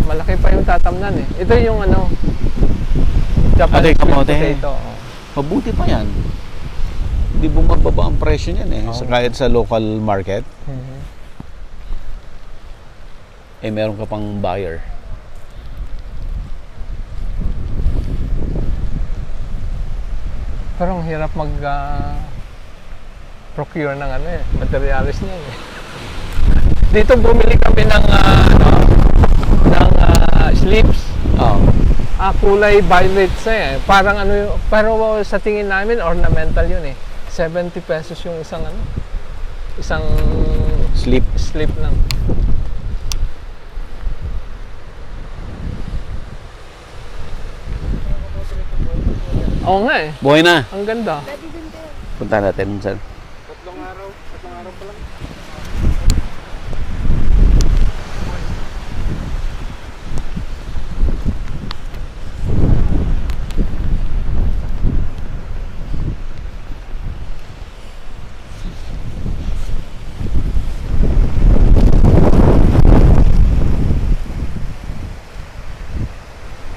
Malaki pa yung tatamnan eh. Ito yung ano, Japanese kamote. potato. Oh. Mabuti pa yan. Hindi bumababa ang presyo niyan eh. Oo. Kahit sa local market, Mhm. eh meron ka pang buyer. Pero ang hirap procure ng ano eh, materialis niya eh. Dito bumili kami ng slips. Oo. Kulay violet siya eh. Parang ano yung, pero sa tingin namin ornamental yun eh. 70 pesos yung isang Slip. slip lang. Oo nga eh. Buhay na. Ang ganda. Punta natin sir. Tatlong araw pa lang.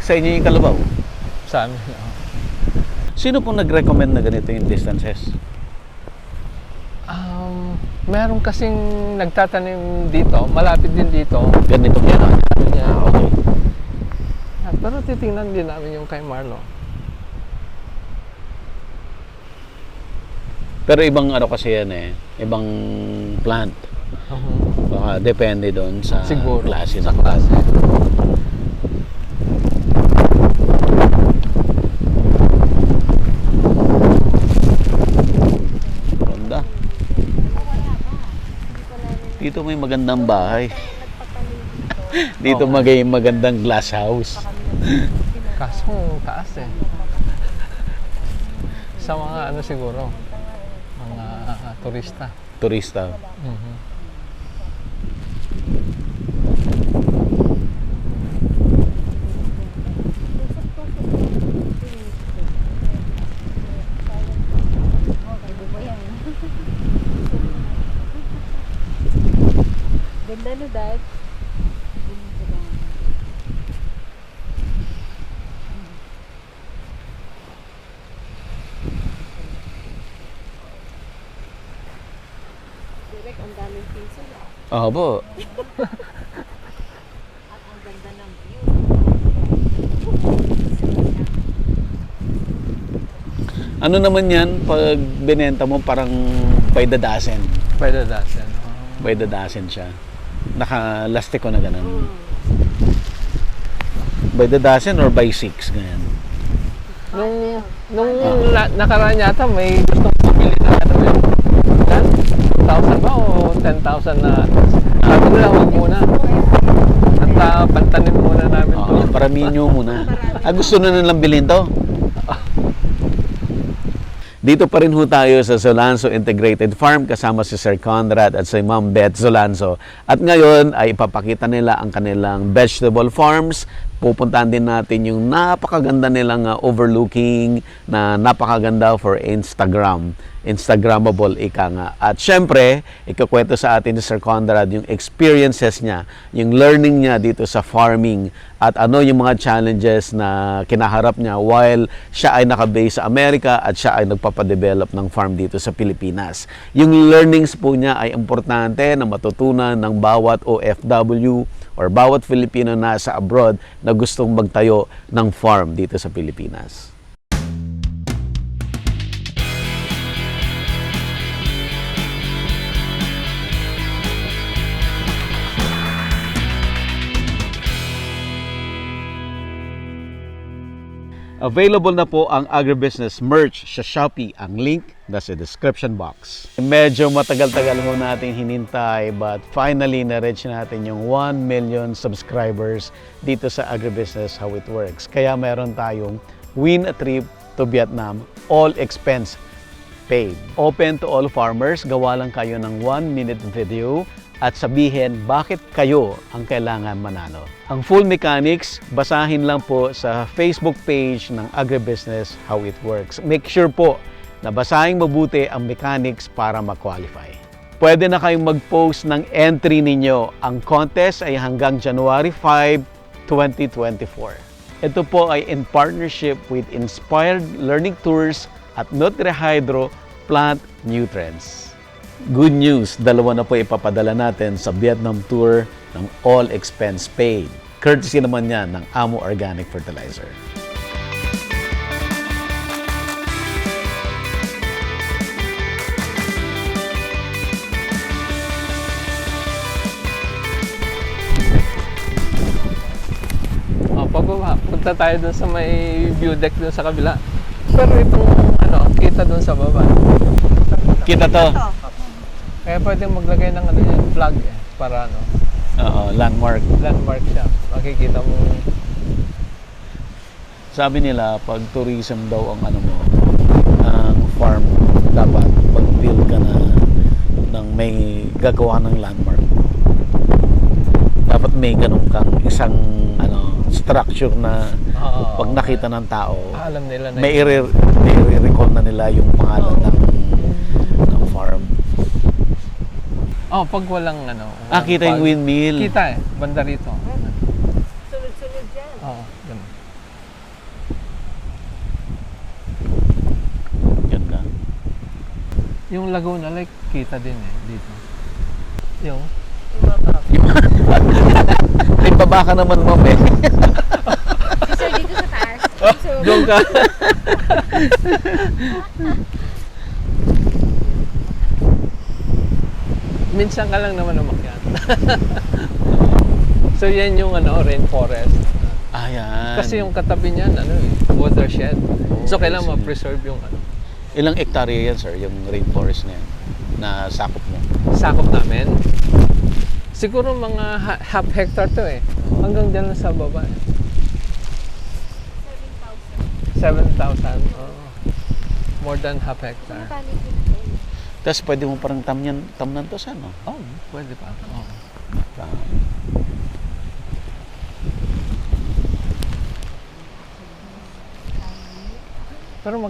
Sa inyo yung Kalabaw. Sa amin. Oh. Sino pong nag-recommend na ganito yung distances? Meron kasing nagtatanim dito, malapit din dito. Ganito po. Yan ang ano niya. Okay. Pero titingnan din namin yung kay Marlo. Pero ibang ano kasi yan eh. Ibang plant. Baka depende doon sa Siguro, klase sa ng plant. klase. Ganda. Dito may magandang bahay. Dito may magandang glass house. Kaso taas eh. Sa mga ano siguro, mga turista. Turista. Ganda no, Dad? Direk, ang daming piso. Oo po. At ang ganda ng view. Ano naman yan, pag binenta mo parang by the dozen. By the dozen. By the dozen siya. Naka-lastiko na ganun. By the dozen or by 6, ganyan. Nung nakaraan yata may gustong bumili na ano yun. 1,000 ba o 10,000 na sabi ko lang huwag muna. At pantanim muna namin to. Para minyo muna. Gusto na nilang bilhin to? Dito pa rin ho tayo sa Zolanzo Integrated Farm kasama si Sir Conrad at si Ma'am Beth Zolanzo. At ngayon ay ipapakita nila ang kanilang vegetable farms. Pupuntahan din natin yung napakaganda nilang overlooking na napakaganda for Instagram. Instagrammable ika nga. At syempre, ikukwento sa atin ni Sir Conrad yung experiences niya, yung learning niya dito sa farming at ano yung mga challenges na kinaharap niya while siya ay nakabase sa Amerika at siya ay nagpapadevelop ng farm dito sa Pilipinas. Yung learnings po niya ay importante na matutunan ng bawat OFW or bawat Filipino na sa abroad na gustong magtayo ng farm dito sa Pilipinas. Available na po ang agribusiness merch sa Shopee. Ang link nasa description box. Medyo matagal-tagal mo natin hinintay but finally na-reach natin yung 1 million subscribers dito sa Agribusiness How It Works. Kaya meron tayong win a trip to Vietnam, all expense paid. Open to all farmers, gawa lang kayo ng 1-minute video at sabihin bakit kayo ang kailangan manalo. Ang full mechanics, basahin lang po sa Facebook page ng Agribusiness How It Works. Make sure po na basahin mabuti ang mechanics para ma-qualify. pwede na kayong mag-post ng entry ninyo. Ang contest ay hanggang January 5, 2024. Ito po ay in partnership with Inspired Learning Tours at NutriHydro Plant Nutrients. Good news, dalawa na po ipapadala natin sa Vietnam tour ng all expense paid. Courtesy naman yan ng Amo Organic Fertilizer. Pababa. Punta tayo dun sa may view deck dun sa kabila. Pero itong kita dun sa baba. Kita to. Kaya pwedeng maglagay ng yung flag para Oo, landmark. landmark siya. Makikita mo. Sabi nila, pag tourism daw ang ang farm, dapat pag-build ka na ng may gagawa ng landmark. Dapat may ganun kang isang structure na pag nakita ng tao, Alam nila na may i-recall na nila yung pangalan ng farm. pag walang Kita yung fog. windmill. Kita banda rito. Sunod-sunod yan. Ganun. Ganda. Yung Laguna Lake, kita din dito. Yung Ay, baba ka naman, ma'am eh. Sir, dito sa taas. So, Doon ka. minsan ka lang naman umakyat. So yan yung rainforest. Ayan. Kasi yung katabi niyan watershed. So kailangan I see. ma-preserve yung Ilang hektarya yan, sir, yung rainforest na yan, na sakop mo? sakop namin. Siguro mga half hectare to Hanggang dyan lang sa baba 7,000. More than half hectare. Tapos pwede mo parang tamnan to sa Pwede pa. Pero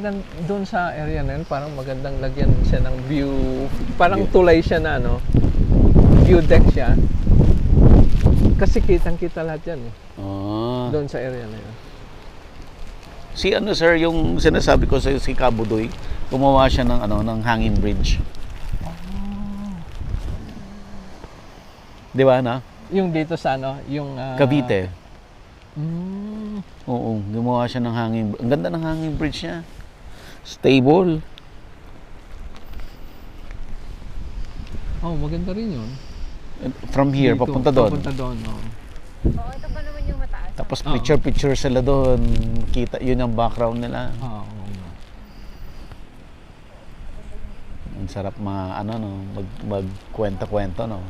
doon sa area na yun, parang magandang lagyan siya ng view. Parang tulay siya na view deck siya. Kasi kitang-kita lahat yan doon sa area na yun. Si sir, yung sinasabi ko sa si Kabudoy, gumawa siya ng hanging bridge. Di ba na? Yung dito sa yung Cavite. Mm, Oo, gumawa siya ng hanging. Ang ganda ng hanging bridge niya. Stable. maganda rin yun. From here, Dito, papunta doon. Papunta doon, Oo, ito pa naman yung mataas. Tapos picture sila doon. Kita, yun ang background nila. Ang sarap magkwenta-kwenta, no?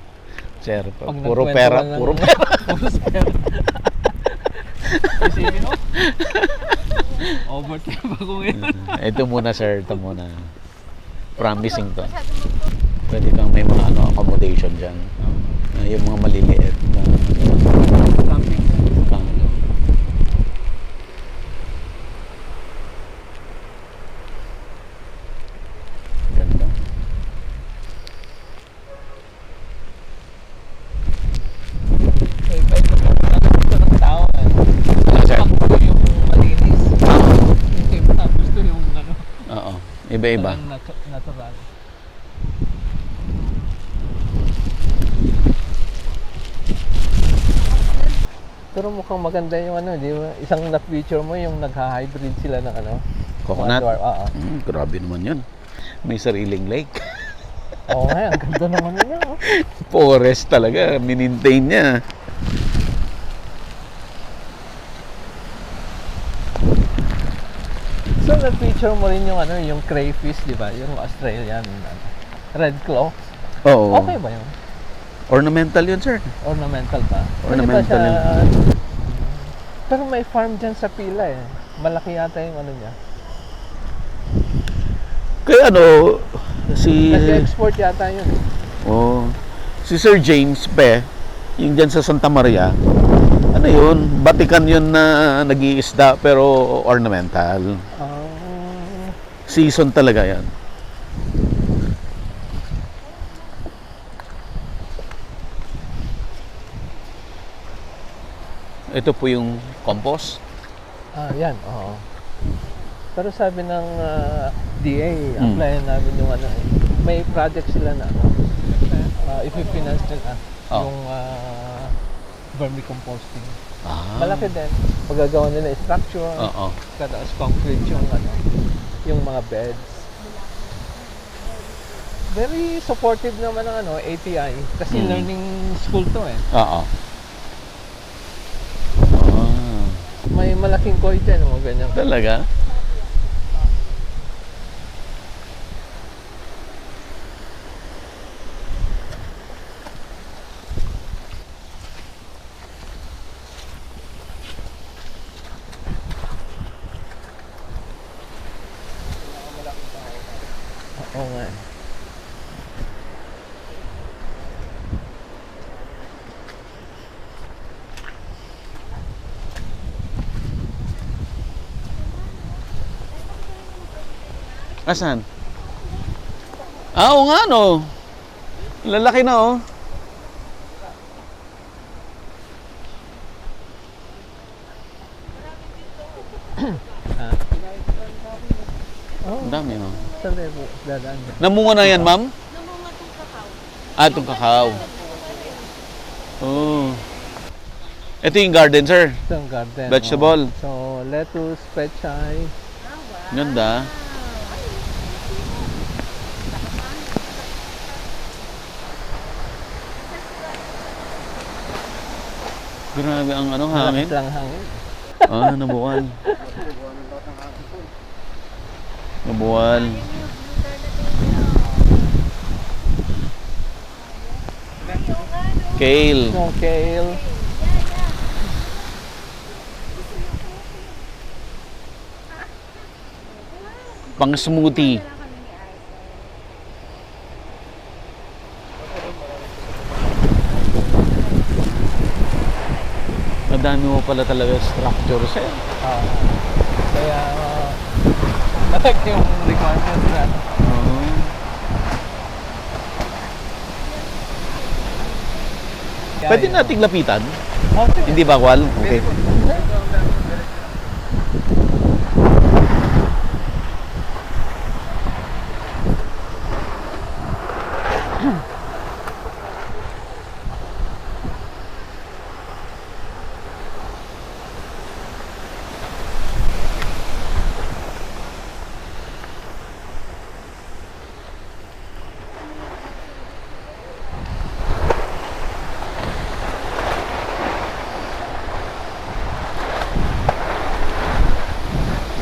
Sir, Pag puro nagkwento pera, ka ng- puro pera. Puro pera. Isipin mo? Overtime pa ko ngayon. Ito muna, sir. Ito muna. Promising to. Masyado magpo. Pwede kang may mga accommodation dyan. Yung mga maliliit na Camping. Ganda. Pwede mo ng tao. Sir? Gusto yung malinis. Yung iba gusto yung Oo. Iba-iba. talagang natural. Pero mukhang maganda yung di ba? Isang na-picture mo yung nagha-hybrid sila ng Coconut? mga dwarf. Grabe naman yun. May sariling lake. Oo nga, ang ganda naman niya. Forest talaga. Minintain niya. So, na-picture mo rin yung yung crayfish, di ba? Yung Australian red claw. Oo. Okay ba yun? Ornamental yun, sir. Ornamental ba? Ornamental Pwede ba yun. Pero may farm dyan sa pila Malaki yata yung niya. Kaya si... Kasi export yata yun. Oh, si Sir James Pe, yung dyan sa Santa Maria, yun? Batikan yun na nag-iisda pero ornamental. Season talaga yan. Ito po yung compost. Yan, oo. Pero sabi ng DA, applyan namin yung ano, may project sila na ano, ipifinance nila yung vermicomposting. Malaki din. Pagagawa nila structure, tapos concrete yung ano, yung mga beds. Very supportive naman ng ano, ATI kasi learning school to eh. May malaking koi din, ganyan. Talaga? Oo nga eh. Asan? Oo nga no. Lalaki na oh. Ang dami no. Saan tayo po dadaan dyan? Namunga na yan, ma'am? Namunga itong kakao. Itong kakao. Oh. Ito yung garden, sir. Ito ang garden. Vegetable. So, lettuce, pechay. Ganda. Grabe ang ano, hangin. Malakas lang hangin. Nabuwal. Nabuwal. Kale. Yung kale. Pang smoothie. Madami mo pala talaga structure, sir. Kaya, natak yung requirements na. Pwede nating lapitan? Okay. Hindi ba, Kwal? Okay.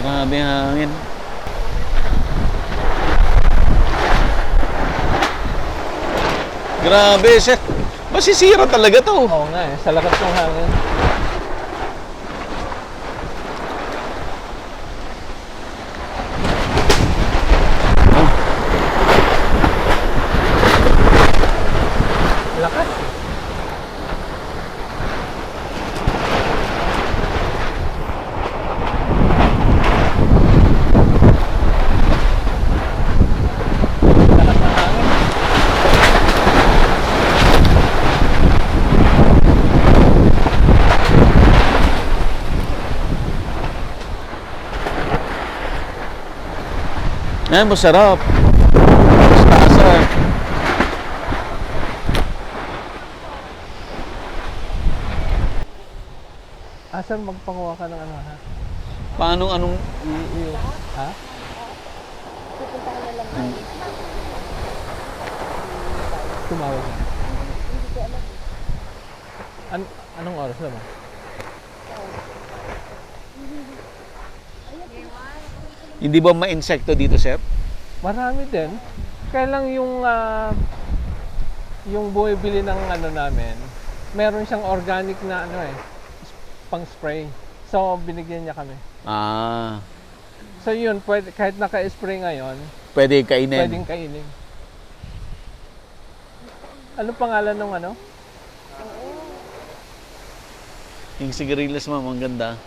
Grabe ang hangin. Grabe, sir. Masisira talaga to. Oo nga eh, sa lakas ng hangin. Lakas. Lakas ng hangin. Masarap. Mustasa. Asan magpanguha ka ng ano ha? Paano anong... Ha? Pupuntahan na lang kami. Tumawag na. Hindi ko alam. Anong oras naman? Hindi ba ma-insekto dito, sir? Marami din. Kaya lang yung bumibili ng ano namin, meron siyang organic na ano eh, pang spray. So binigyan niya kami. So yun, pwede, kahit naka-spray ngayon, Pwede kainin. pwedeng kainin. Ano pangalan ng ano? Yung sigarilyas, ma'am, ang ganda.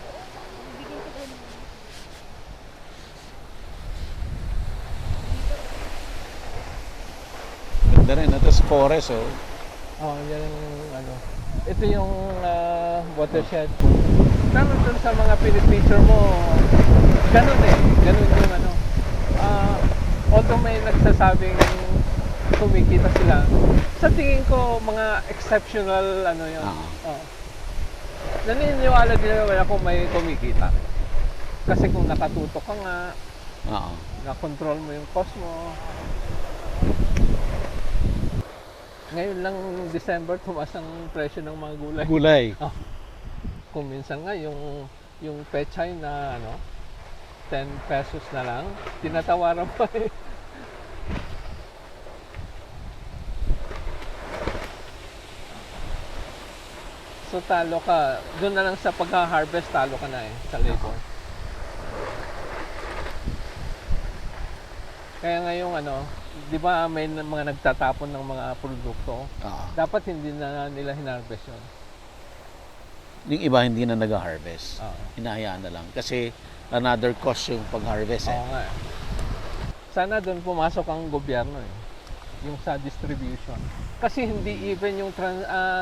Ganda rin. Ito is forest, oh. Oh, yan yung ano. Ito yung watershed. Pero dun sa mga pinipicture mo, ganun eh. Ganun yung ano. Although may nagsasabing kumikita sila, sa tingin ko mga exceptional ano yun. Oo. Naniniwala din naman ako may kumikita. Kasi kung nakatutok ka nga, Oo. na-control mo yung cost mo. Ngayon lang December, tumaas ang presyo ng mga gulay. Gulay. Kung minsan nga yung pechay na ano, 10 pesos na lang, tinatawaran pa eh. So talo ka, doon na lang sa pagka-harvest talo ka na eh, sa labor. Kaya ngayong ano, di ba may mga nagtatapon ng mga produkto, Oo. dapat hindi na nila hinarvest yun. Yung iba hindi na nag-harvest. Oo. Hinahayaan na lang. Kasi another cost yung pag-harvest Oo nga eh. Sana doon pumasok ang gobyerno eh. Yung sa distribution. Kasi hindi even yung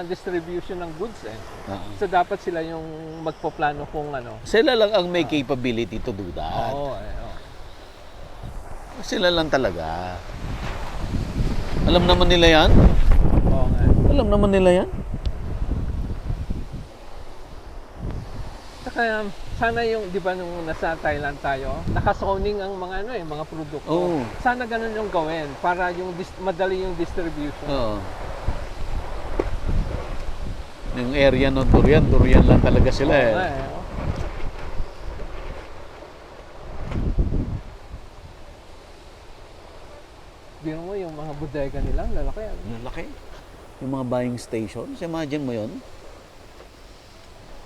distribution ng goods eh. Oo. So dapat sila yung magpaplano kung ano. Sila lang ang may capability to do that. Oo eh. Oo. Sila lang talaga. Alam naman nila yan. Oo nga. Alam naman nila yan. Kaya sana yung, di ba nung nasa Thailand tayo, nakasoning ang mga ano eh, mga produkto. Oo. Sana ganun yung gawin para yung madali yung distribution. Oo. Yung area ng durian lang talaga sila Oo eh. nga eh. Oo. Biro mo yung mga bodega nila, lalaki yan. Lalaki. Yung mga buying stations, imagine mo yon.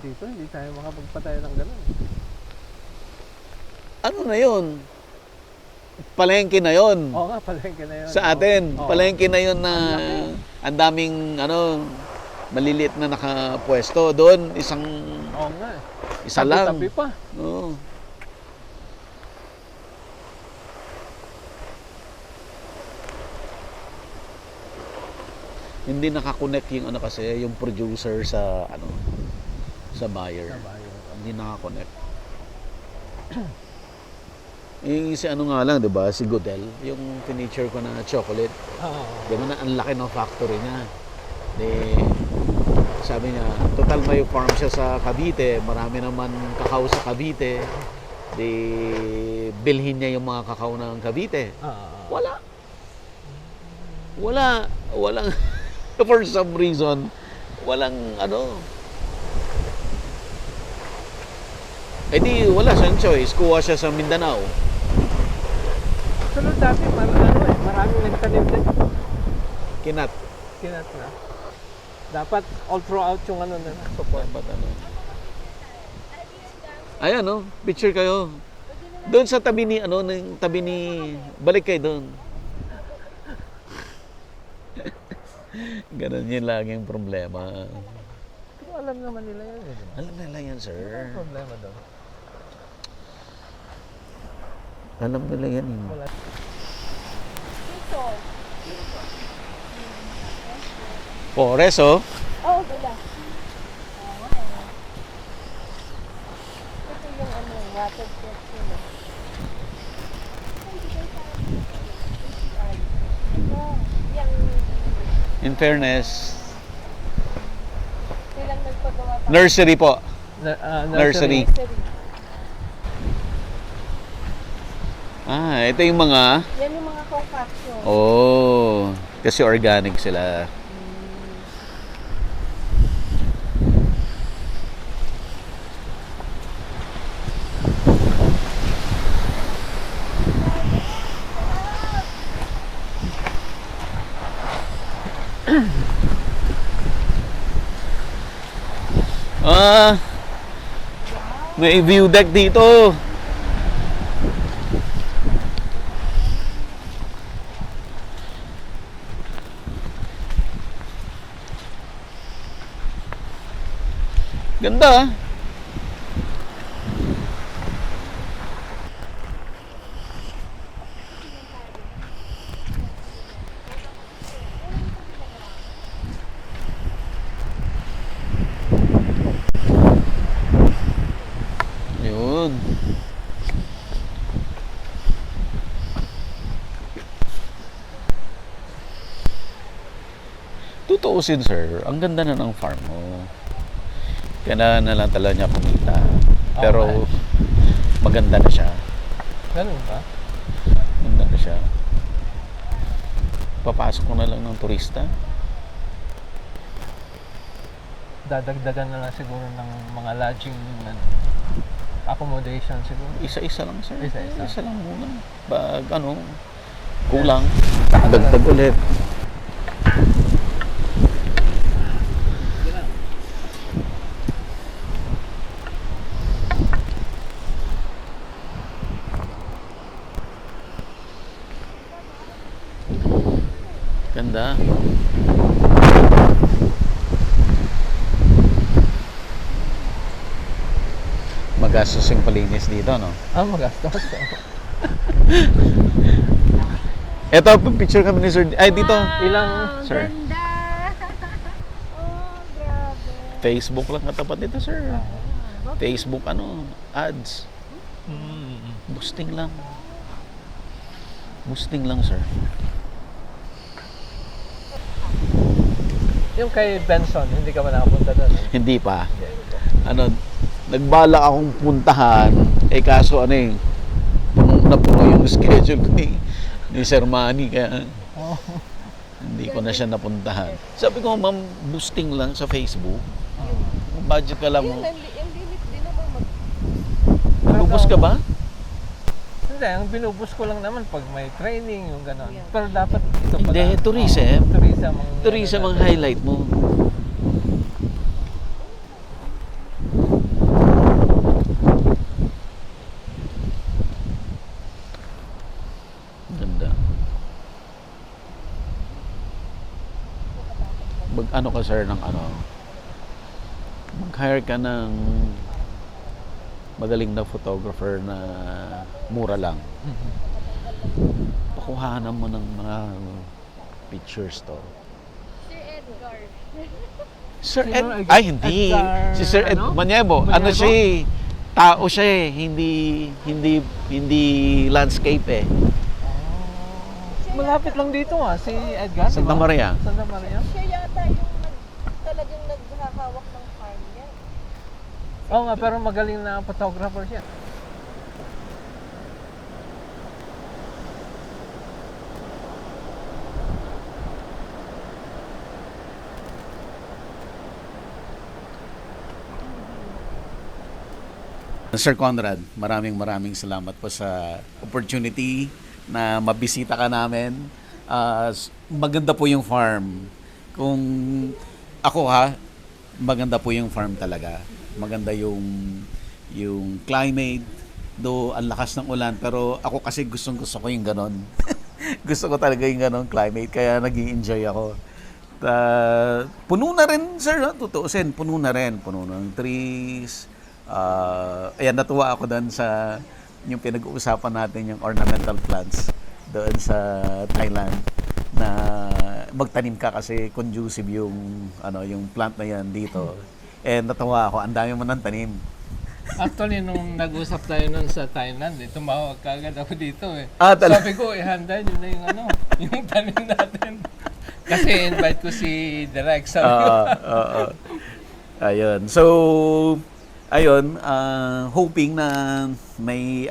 Dito, hindi tayo makapagpatayo ng ganun. Ano na yon? Palengke na yon. Oo nga, palengke na yun. Sa atin, Oo. palengke na yon na ang daming ano, maliliit na nakapwesto doon, isa Oo nga. lang. Tabi pa. Oo. Hindi nakakonect yung ano kasi, yung producer sa ano, sa buyer. Hindi nakakonect. Yung si ano nga lang, 'di ba? Si Godel, yung furniture ko na chocolate. Oo. Di ba na ang laki ng factory niya. Sabi niya, total may farm siya sa Cavite, marami naman kakao sa Cavite. Bilhin niya yung mga kakao ng Cavite. Wala. Walang for some reason, walang ano. Wala siyang choice. Kuha siya sa Mindanao. Sunod dati, maraming nagtanim din. Kinat. Kinat na. Dapat all throughout yung ano na support. Dapat ano. Ayan, no? Picture kayo. Doon sa tabi ni, balik kayo doon. Ganun yun laging problema. Pero alam naman nila yan. Alam nila yan, sir. Ano problema doon? Alam nila yan. Wala. Dito. Pores, oh. Oo, wala. Oo nga eh. Ito yung ano, water jet nila. Ito, yung In fairness, silang nagpagawa pa. nursery po. Nursery. Nursery. Ito yung mga... Yan yung mga concoction. Oh, kasi organic sila. May view deck dito. Ganda, ah. tutuusin, sir, ang ganda na ng farm mo. Kailangan na lang talaga niya kumita. Pero Okay. maganda na siya. Ganun ba? Maganda na siya. Papasok ko na lang ng turista. Dadagdagan na lang siguro ng mga lodging accommodation siguro. Isa-isa lang, sir. Isa-isa. Isa lang muna. Pag kulang, dagdag ulit. Ganda. Magastos yung palinis dito, no? Magastos. Eto, picture kami ni Sir. Ay, dito. Ilang, Sir. Ganda! Oh, grabe. Facebook lang katapat nito, sir. Facebook, ads. Boosting lang. Boosting lang, sir. yung kay Benson, hindi ka ba nakapunta doon? Hindi pa. Nagbala akong puntahan. Kaso napuno yung schedule ko ni Sir Manny. Kaya hindi ko na siya napuntahan. Sabi ko, ma'am, boosting lang sa Facebook. Budget ka lang mo. Yung limit din naman Nagbubus ka ba? Hindi, ang binubus ko lang naman pag may training, yung gano'n. Pero dapat ito pala. Hindi, tourism. Tourism Tourism ang highlight mo. Ganda. Mag-ano ka, sir, ng mag-hire ka ng magaling na photographer na mura lang. Pakuhanan mo ng mga pictures to. Sir Edgar. Sir Sino, Ed, ay hindi. Edgar, Si Sir Ed Manyebo. Manyebo? Siya tao siya hindi landscape Malapit lang dito si Edgar. Santa diba? Maria. Santa Maria. Siya yata yung talagang naghahawak ng farm niya. Oo nga, pero magaling na photographer siya. Sir Conrad, maraming salamat po sa opportunity na mabisita ka namin. Maganda po yung farm. Kung ako maganda po yung farm talaga. Maganda yung climate, do ang lakas ng ulan, pero ako kasi gusto ko yung ganon. Gusto ko talaga yung ganon climate, kaya nag-i-enjoy ako. Puno na rin, sir, tutuusin, puno ng trees. Ayan, natuwa ako doon sa yung pinag-uusapan natin, yung ornamental plants doon sa Thailand, na magtanim ka kasi conducive yung plant na yan dito. Natuwa ako, ang dami mo nang tanim. Actually, nung nag-usap tayo nun sa Thailand, tumawag kagad ako dito Talaga? Sabi ko, ihanda nyo na yung tanim natin. Kasi invite ko si Direk. Sabi ko. Ayun. So, hoping na may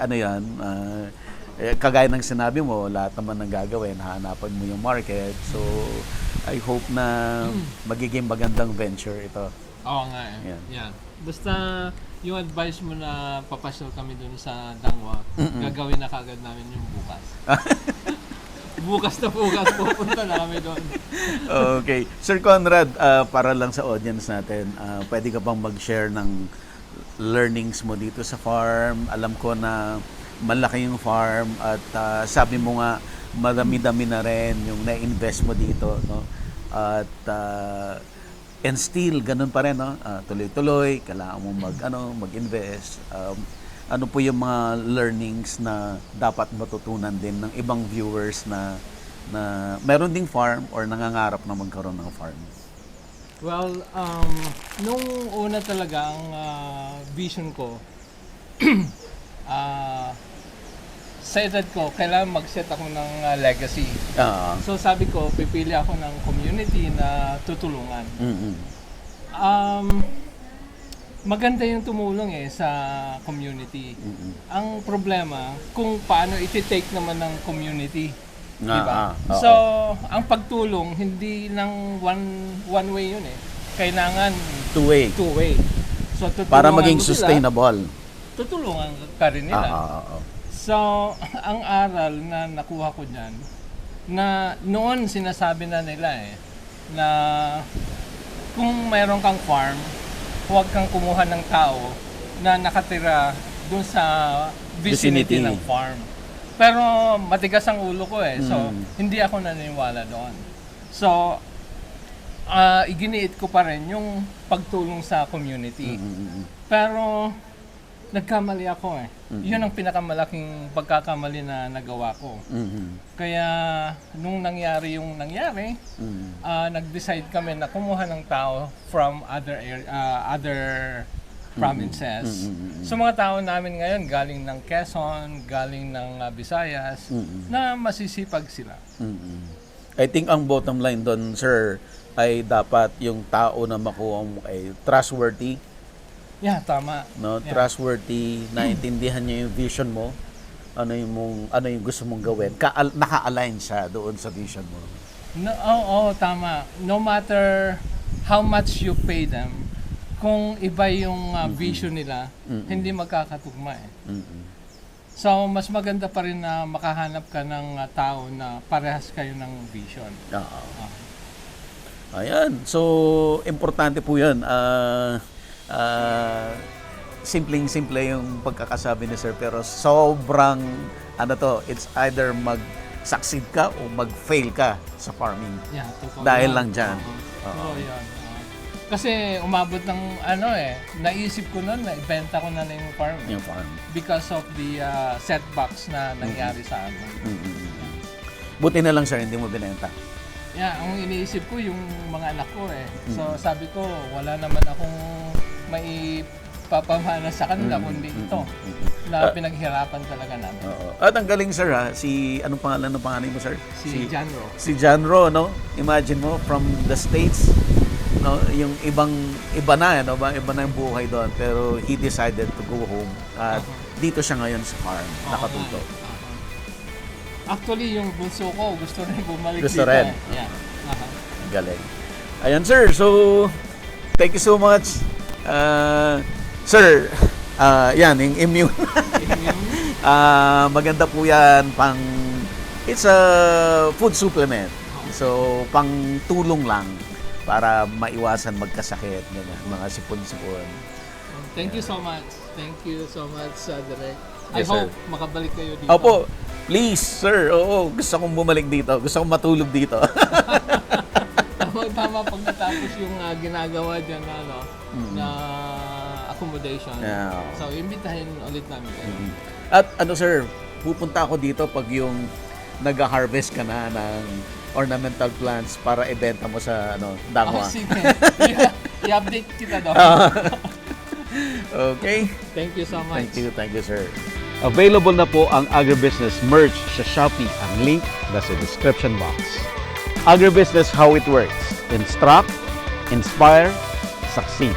kagaya ng sinabi mo, lahat naman ng gagawin, hahanapan mo yung market. So, I hope na magiging magandang venture ito. Oo nga Yan. Basta yung advice mo na papasyal kami dun sa Dangwa, gagawin na kagad namin yung bukas. bukas pupunta namin doon. Okay. Sir Conrad, para lang sa audience natin, pwede ka bang mag-share ng learnings mo dito sa farm? Alam ko na malaki yung farm at sabi mo nga madami-dami na rin yung na-invest mo dito, no? At and still ganun pa rin, no? Tuloy-tuloy kailangan mo mag-invest. Ano po yung mga learnings na dapat matutunan din ng ibang viewers na meron ding farm or nangangarap na magkaroon ng farm? Well, nung una talaga ang vision ko, sa edad ko, kailangan mag-set ako ng legacy. Ah. So sabi ko, pipili ako ng community na tutulungan. Mm-mm. Maganda yung tumulong sa community. Ang problema, kung paano iti-take naman ng community. Diba? Oo. So, ang pagtulong, hindi lang one way yun Kailangan Two-way. two-way. So, tutulungan Para maging mo sila, sustainable. tutulungan ka rin nila. Oo. So, ang aral na nakuha ko dyan, na noon sinasabi na nila na kung mayroon kang farm, huwag kang kumuha ng tao na nakatira dun sa vicinity Vicinity. ng farm. Pero matigas ang ulo ko so hindi ako naniniwala doon. So, iginiit ko pa rin yung pagtulong sa community. Pero nagkamali ako Yun ang pinakamalaking pagkakamali na nagawa ko. Kaya nung nangyari yung nangyari, nag-decide kami na kumuha ng tao from other provinces. So mga tao namin ngayon galing ng Quezon, galing ng Visayas, na masisipag sila. I think ang bottom line doon, sir, ay dapat yung tao na makuha mo ay trustworthy. Yeah, tama. No, Yeah. trustworthy, naintindihan niya yung vision mo, ano yung gusto mong gawin, naka-align siya doon sa vision mo. No, oo, tama. No matter how much you pay them, kung iba yung vision nila, hindi magkakatugma So, mas maganda pa rin na makahanap ka ng tao na parehas kayo ng vision. Oo. Ayan. So, importante po yan. Simpleng-simple yung pagkakasabi ni sir, pero sobrang, it's either mag-succeed ka o mag-fail ka sa farming. Yeah, totoo. Dahil yan. lang dyan. Oo, yan. Kasi umabot ng naisip ko noon na ibenta ko na yung farm Yung farm. because of the setbacks na nangyari sa amin. Buti na lang sir, hindi mo binenta. Yeah, ang iniisip ko yung mga anak ko So sabi ko, wala naman akong maipapamana sa kanila kundi ito na pinaghirapan talaga namin. Oo. At ang galing sir anong pangalan ng panganay mo sir? Si John Ro. Si John Ro, no? Imagine mo, from the States, no? Yung iba na yung buhay doon, pero he decided to go home. At dito siya ngayon sa farm, nakatuto. Actually, yung bunso ko, gusto rin bumalik Gusto dito. rin. Yeah. Galing. Ayan sir, so thank you so much. Sir, yan, yung immune. Maganda po yan, it's a food supplement. So, pang tulong lang para maiwasan magkasakit, mga sipon-sipon. Thank you so much. Thank you so much, Direk. I Yes, sir. hope makabalik kayo dito. Opo, please, sir. Oo, gusto kong bumalik dito. Gusto kong matulog dito. Tama pag natapos yung ginagawa dyan na accommodation. Yeah. So, imbitahin ulit namin kayo. At sir, pupunta ako dito pag yung nag-harvest ka na ng ornamental plants para ibenta mo sa Dangwa. Sige. I-update kita daw. Okay? Thank you so much. Thank you, sir. Available na po ang agribusiness merch sa Shopee. Ang link nasa description box. Agribusiness, how it works. Instruct, inspire, succeed.